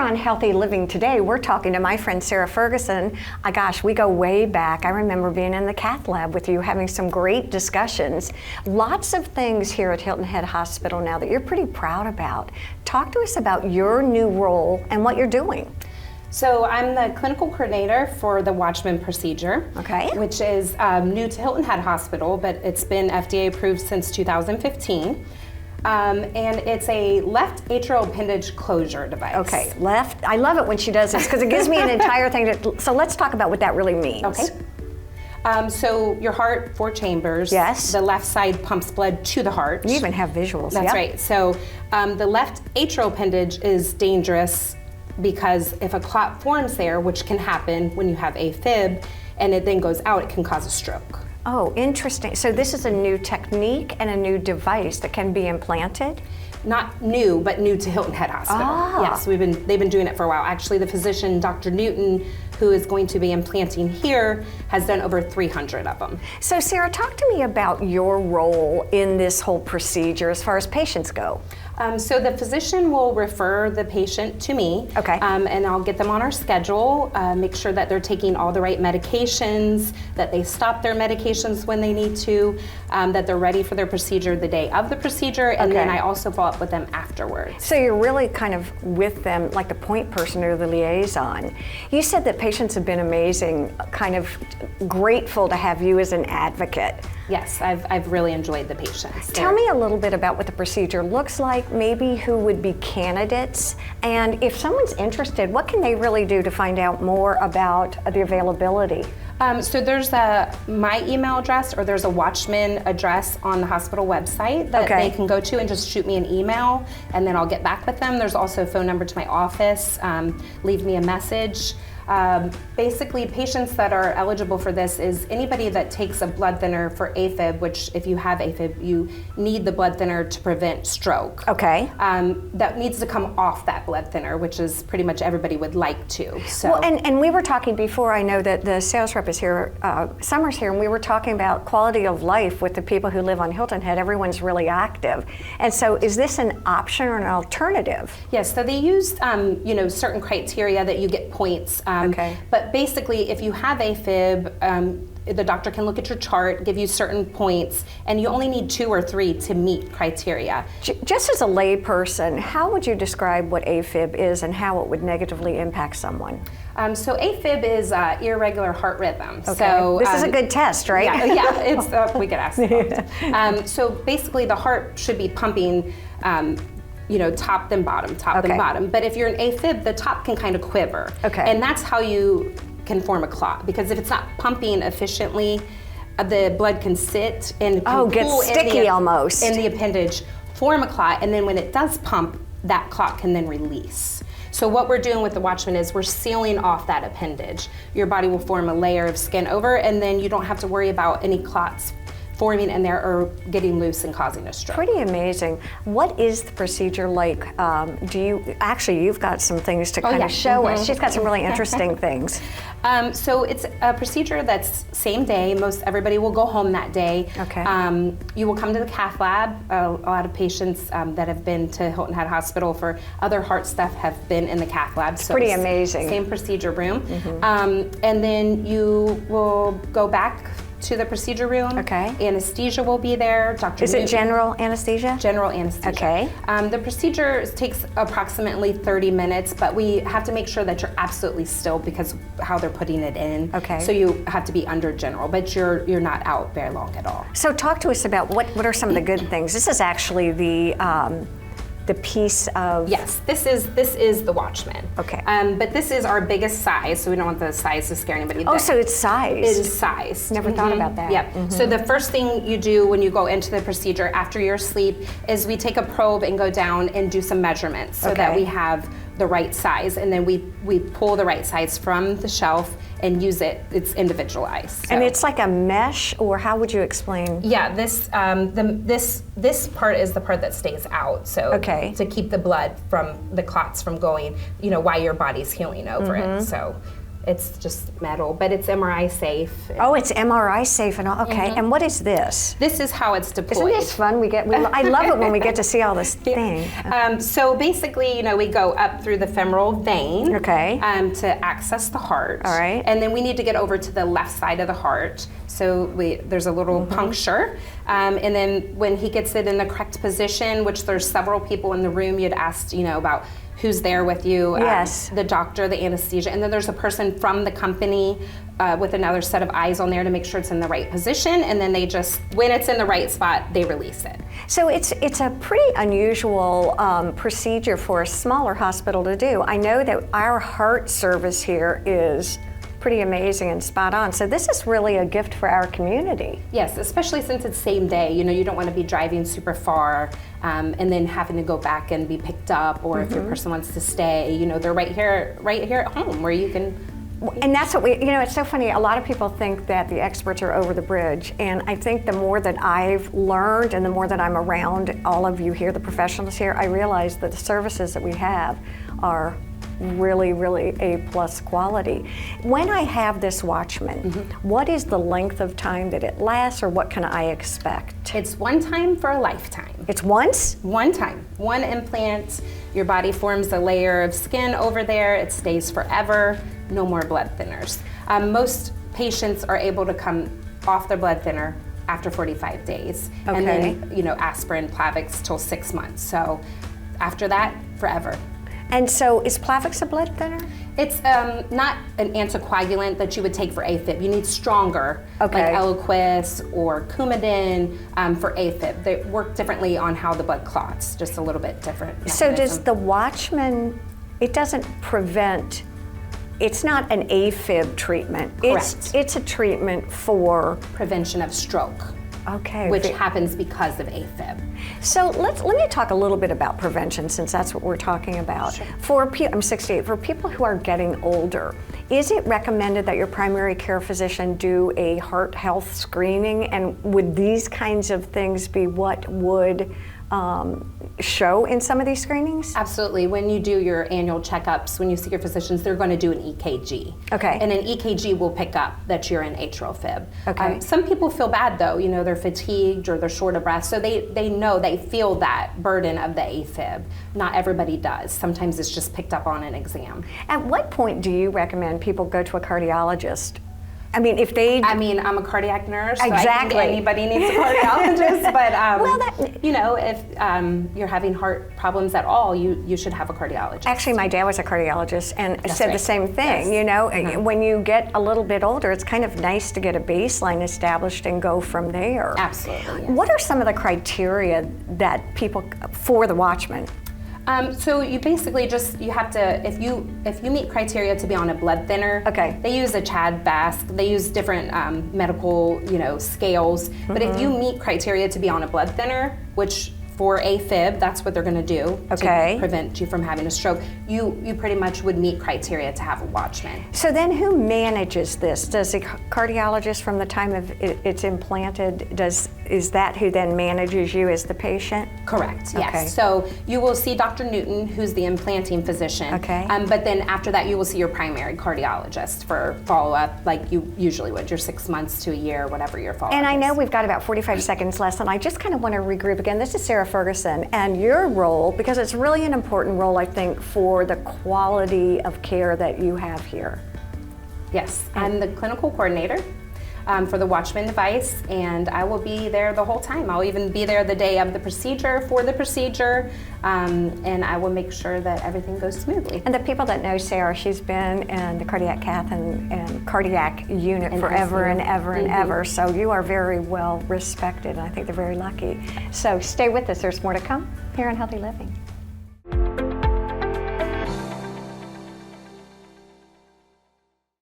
on Healthy Living Today, we're talking to my friend Sarah.Ferguson. Gosh, we go way back. I remember being in the cath lab with you, having some great discussions. Lots of things here at Hilton Head Hospital now that you're pretty proud about. Talk to us about your new role and what you're doing. So I'm the clinical coordinator for the Watchman procedure, which is new to Hilton Head Hospital, but it's been FDA approved since 2015. And it's a left atrial appendage closure device. Okay, left. I love it when she does this because it gives me an entire thing. So let's talk about what that really means. Okay. So your heart, 4 chambers. Yes. The left side pumps blood to the heart. You even have visuals. That's right. So the left atrial appendage is dangerous because if a clot forms there, which can happen when you have AFib, and it then goes out, it can cause a stroke. Oh, interesting. So this is a new technique and a new device that can be implanted? Not new, but new to Hilton Head Hospital. Ah. Yes, they've been doing it for a while. Actually, the physician, Dr. Newton, who is going to be implanting here, has done over 300 of them. So Sarah, talk to me about your role in this whole procedure as far as patients go. So the physician will refer the patient to me, and I'll get them on our schedule, make sure that they're taking all the right medications, that they stop their medications when they need to, that they're ready for their procedure the day of the procedure, and then I also follow up with them afterwards. So you're really kind of with them like the point person or the liaison. You said that patients have been amazing, kind of grateful to have you as an advocate. Yes, I've really enjoyed the patients. Tell me a little bit about what the procedure looks like, maybe who would be candidates, and if someone's interested, what can they really do to find out more about the availability? So there's my email address, or there's a Watchman address on the hospital website that they can go to and just shoot me an email, and then I'll get back with them. There's also a phone number to my office. Leave me a message. Basically, patients that are eligible for this is anybody that takes a blood thinner for AFib, which if you have AFib, you need the blood thinner to prevent stroke. That needs to come off that blood thinner, which is pretty much everybody would like to. So. Well, and we were talking before, I know that the sales rep is here, Summer's here, and we were talking about quality of life with the people who live on Hilton Head. Everyone's really active. And so is this an option or an alternative? Yes, so they used certain criteria that you get points. But basically, if you have AFib, the doctor can look at your chart, give you certain points, and you only need 2 or 3 to meet criteria. Just as a lay person, how would you describe what AFib is and how it would negatively impact someone? So AFib is irregular heart rhythm. So this is a good test, right? Yeah, it's we could ask about. So basically, the heart should be pumping. Top then bottom, then bottom. But if you're an AFib, the top can kind of quiver. And that's how you can form a clot, because if it's not pumping efficiently, the blood can sit and get sticky almost in the appendage, form a clot, and then when it does pump, that clot can then release. So what we're doing with the Watchman is we're sealing off that appendage. Your body will form a layer of skin over, and then you don't have to worry about any clots forming in there or getting loose and causing a stroke. Pretty amazing. What is the procedure like? You've got some things to kind of show us. She's got some really interesting things. So it's a procedure that's same day. Most everybody will go home that day. You will come to the cath lab. A lot of patients that have been to Hilton Head Hospital for other heart stuff have been in the cath lab. So pretty amazing. Same procedure room. And then you will go back to the procedure room. Anesthesia will be there. Is it general anesthesia? General anesthesia. The procedure takes approximately 30 minutes, but we have to make sure that you're absolutely still because how they're putting it in. So you have to be under general, but you're not out very long at all. So talk to us about what are some of the good things. This is actually the piece of... Yes, this is the Watchman. But this is our biggest size, so we don't want the size to scare anybody. So it's size. It is size. Never thought about that. Yep. So the first thing you do when you go into the procedure after you're asleep is we take a probe and go down and do some measurements so that we have the right size, and then we pull the right size from the shelf and use it. It's individualized. So. And it's like a mesh, or how would you explain? Yeah, this part is the part that stays out. So to keep the blood from the clots from going, while your body's healing over it. So It's just metal, but it's MRI safe. Oh, it's MRI safe and all. Okay, and what is this? This is how it's deployed. Isn't this fun? I love it when we get to see all this thing. So basically, you know, we go up through the femoral vein to access the heart. All right. And then we need to get over to the left side of the heart. So there's a little puncture. And then when he gets it in the correct position, which there's several people in the room, you'd asked, you know, about who's there with you, yes. The doctor, the anesthesia, and then there's a person from the company with another set of eyes on there to make sure it's in the right position, and then they just, when it's in the right spot, they release it. So it's a pretty unusual procedure for a smaller hospital to do. I know that our heart service here is pretty amazing and spot on. So this is really a gift for our community. Yes, especially since it's same day. You know, you don't want to be driving super far and then having to go back and be picked up, or if your person wants to stay, you know, they're right here at home where you can. And that's what you know, it's so funny, a lot of people think that the experts are over the bridge, and I think the more that I've learned and the more that I'm around all of you here, the professionals here, I realize that the services that we have are really, really A+ quality. When I have this Watchman, what is the length of time that it lasts, or what can I expect? It's one time for a lifetime. It's once? One time, one implant. Your body forms a layer of skin over there. It stays forever. No more blood thinners. Most patients are able to come off their blood thinner after 45 days. Okay. And then, you know, aspirin, Plavix till 6 months. So after that, forever. And so is Plavix a blood thinner? It's not an anticoagulant that you would take for AFib. You need stronger, like Eliquis or Coumadin for AFib. They work differently on how the blood clots, just a little bit different mechanism. So does the Watchman, it doesn't prevent, it's not an AFib treatment. Correct. It's a treatment for prevention of stroke. Okay. Which happens because of AFib. So let me talk a little bit about prevention, since that's what we're talking about. Sure. I'm 68. For people who are getting older, is it recommended that your primary care physician do a heart health screening? And would these kinds of things be what would show in some of these screenings? Absolutely. When you do your annual checkups, when you see your physicians, they're going to do an EKG. Okay. And an EKG will pick up that you're in atrial fib. Okay. Some people feel bad though, you know, they're fatigued or they're short of breath, so they know, they feel that burden of the AFib. Not everybody does. Sometimes it's just picked up on an exam. At what point do you recommend people go to a cardiologist? I mean, I'm a cardiac nurse, so exactly. I think anybody needs a cardiologist, but you know, if you're having heart problems at all, you should have a cardiologist. Actually, my dad was a cardiologist and said the same thing. Yes. You know, when you get a little bit older, it's kind of nice to get a baseline established and go from there. Absolutely. Yes. What are some of the criteria that people, for the Watchman? So you basically you have to, if you meet criteria to be on a blood thinner, they use a CHAD-VASc, they use different medical, you know, scales, but if you meet criteria to be on a blood thinner, which for AFib, that's what they're going to do to prevent you from having a stroke. You pretty much would meet criteria to have a Watchman. So then who manages this? Does the cardiologist, from the time of it's implanted, is that who then manages you as the patient? Correct, yes. So you will see Dr. Newton, who's the implanting physician. Okay. But then after that, you will see your primary cardiologist for follow-up, like you usually would, your 6 months to a year, whatever your follow-up And I know is. we've got about 45 seconds left, and I just kind of want to regroup again. This is Sarah.Ferguson, and your role, because it's really an important role, I think, for the quality of care that you have here. Yes, I'm the clinical coordinator for the Watchman device, and I will be there the whole time. I'll even be there the day of the procedure, for the procedure, and I will make sure that everything goes smoothly. And the people that know Sarah, she's been in the cardiac cath and cardiac unit forever and ever and ever, so you are very well respected, and I think they're very lucky. So stay with us, there's more to come here on Healthy Living.